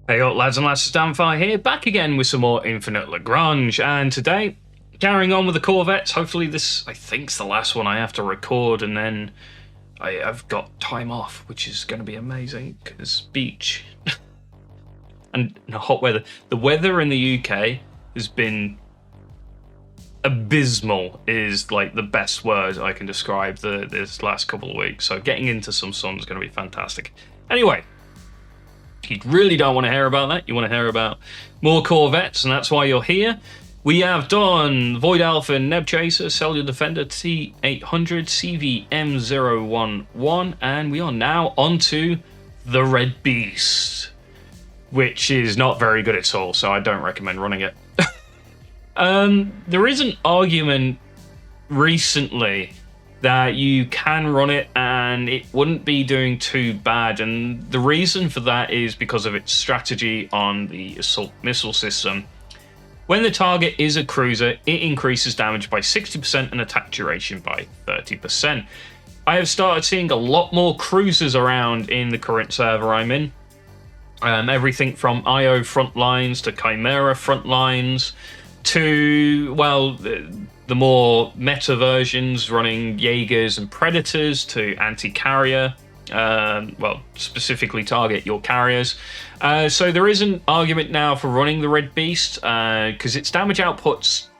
Hey up lads and lasses, Damphyre here, back again with some more Infinite Lagrange, and today, carrying on with the Corvettes. Hopefully this, I think, is the last one I have to record, and then I've got time off, which is going to be amazing, because beach. And hot weather. The weather in the UK has been abysmal, is like the best word I can describe this last couple of weeks, so getting into some sun is going to be fantastic. Anyway, you really don't want to hear about that. You want to hear about more Corvettes, and that's why you're here. We have done Void Alpha, Neb Chaser, Cellular Defender, T800, CVM011, and we are now onto the Red Beast, which is not very good at all, so I don't recommend running it. There is an argument recently that you can run it and it wouldn't be doing too bad, and the reason for that is because of its strategy on the assault missile system. When the target is a cruiser, it increases damage by 60% and attack duration by 30%. I have started seeing a lot more cruisers around in the current server I'm in. Everything from IO front lines to Chimera front lines to, well, the more meta versions running Jaegers and Predators to anti-carrier, well, specifically target your carriers. So there is an argument now for running the Red Beast, because its damage output's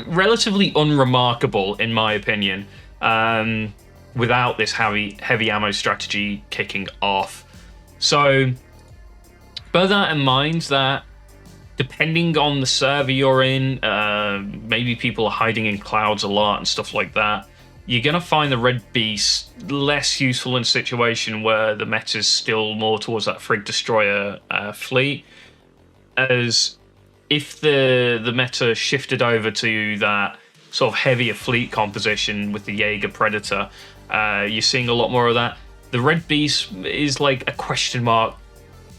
relatively unremarkable, in my opinion, without this heavy ammo strategy kicking off. So bear that in mind, that depending on the server you're in, maybe people are hiding in clouds a lot and stuff like that, you're going to find the Red Beast less useful in a situation where the meta is still more towards that Frigate Destroyer fleet. As if the meta shifted over to that sort of heavier fleet composition with the Jaeger Predator, you're seeing a lot more of that. The Red Beast is like a question mark.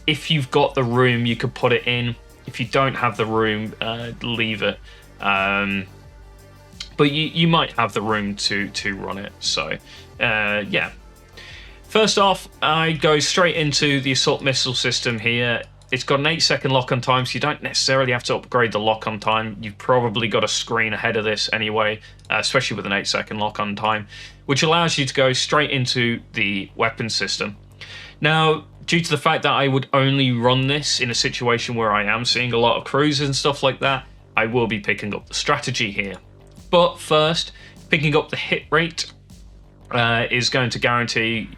If you've got the room, you could put it in. If you don't have the room, leave it. But you might have the room to run it. So, yeah. First off, I go straight into the assault missile system here. It's got an 8-second lock-on time, so you don't necessarily have to upgrade the lock-on time. You've probably got a screen ahead of this anyway, especially with an 8-second lock-on time, which allows you to go straight into the weapon system. Now, due to the fact that I would only run this in a situation where I am seeing a lot of cruisers and stuff like that, I will be picking up the strategy here. But first, picking up the hit rate is going to guarantee,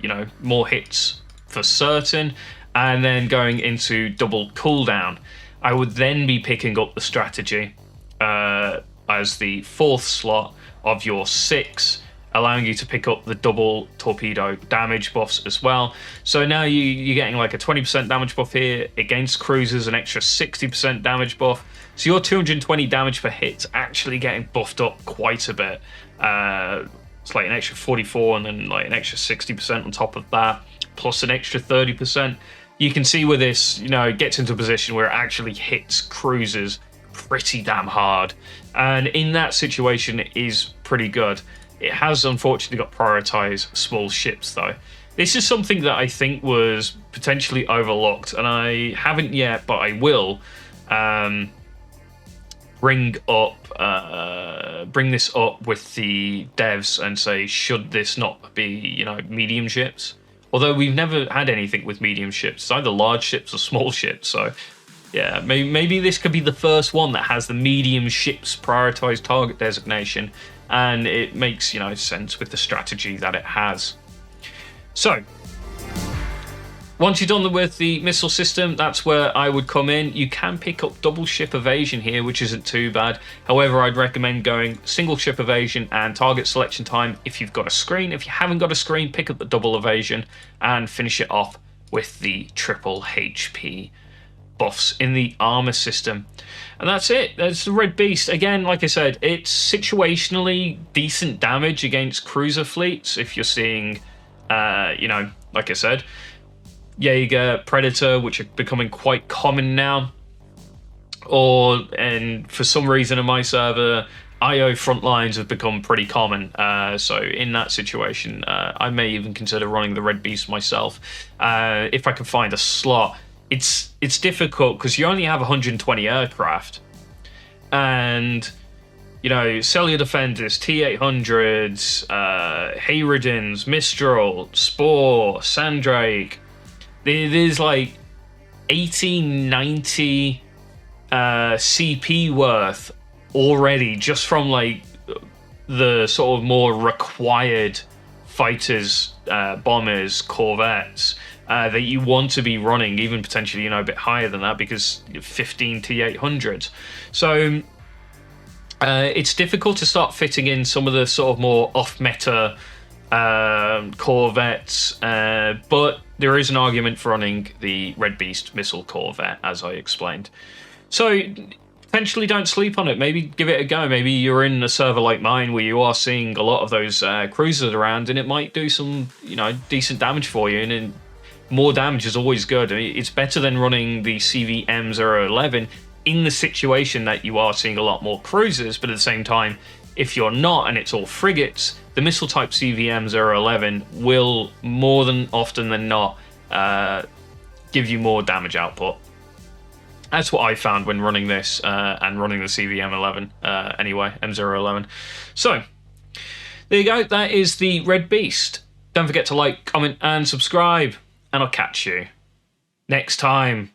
more hits for certain, and then going into double cooldown. I would then be picking up the strategy as the fourth slot of your 6, allowing you to pick up the double torpedo damage buffs as well. So now you're getting like a 20% damage buff here against cruisers, an extra 60% damage buff. So your 220 damage per hit's actually getting buffed up quite a bit. It's like an extra 44 and then like an extra 60% on top of that, plus an extra 30%. You can see where this, gets into a position where it actually hits cruisers pretty damn hard. And in that situation, it is pretty good. It has unfortunately got prioritized small ships though. This is something that I think was potentially overlooked, and I haven't yet, but I will bring this up with the devs and say, should this not be, medium ships? Although we've never had anything with medium ships. It's either large ships or small ships. So yeah, maybe this could be the first one that has the medium ships prioritized target designation, and it makes, sense with the strategy that it has. So, once you're done with the missile system, that's where I would come in. You can pick up double ship evasion here, which isn't too bad. However, I'd recommend going single ship evasion and target selection time if you've got a screen. If you haven't got a screen, pick up the double evasion and finish it off with the triple HP buffs in the armor system. And that's it. That's the Red Beast. Again, like I said, it's situationally decent damage against cruiser fleets. If you're seeing, like I said, Jaeger, Predator, which are becoming quite common now. And for some reason in my server, IO front lines have become pretty common. So in that situation, I may even consider running the Red Beast myself. If I can find a slot. it's difficult because you only have 120 aircraft, and you know, Cellular Defenders, T-800s, Hayridins, Mistral, Spore, Sandrake. There's like 80, 90 CP worth already just from like the sort of more required fighters, bombers, corvettes that you want to be running, even potentially, you know, a bit higher than that, because 15 T-800s. So it's difficult to start fitting in some of the sort of more off-meta corvettes, but there is an argument for running the Red Beast missile corvette, as I explained. So potentially don't sleep on it. Maybe give it a go. Maybe you're in a server like mine where you are seeing a lot of those cruisers around, and it might do some, you know, decent damage for you. And more damage is always good. I mean, it's better than running the CVM-011 in the situation that you are seeing a lot more cruisers, but at the same time, if you're not and it's all frigates, the missile type CVM-011 will more than often than not give you more damage output. That's what I found when running this and running the CVM-11 anyway, M011. So there you go, that is the Red Beast. Don't forget to like, comment and subscribe, and I'll catch you next time.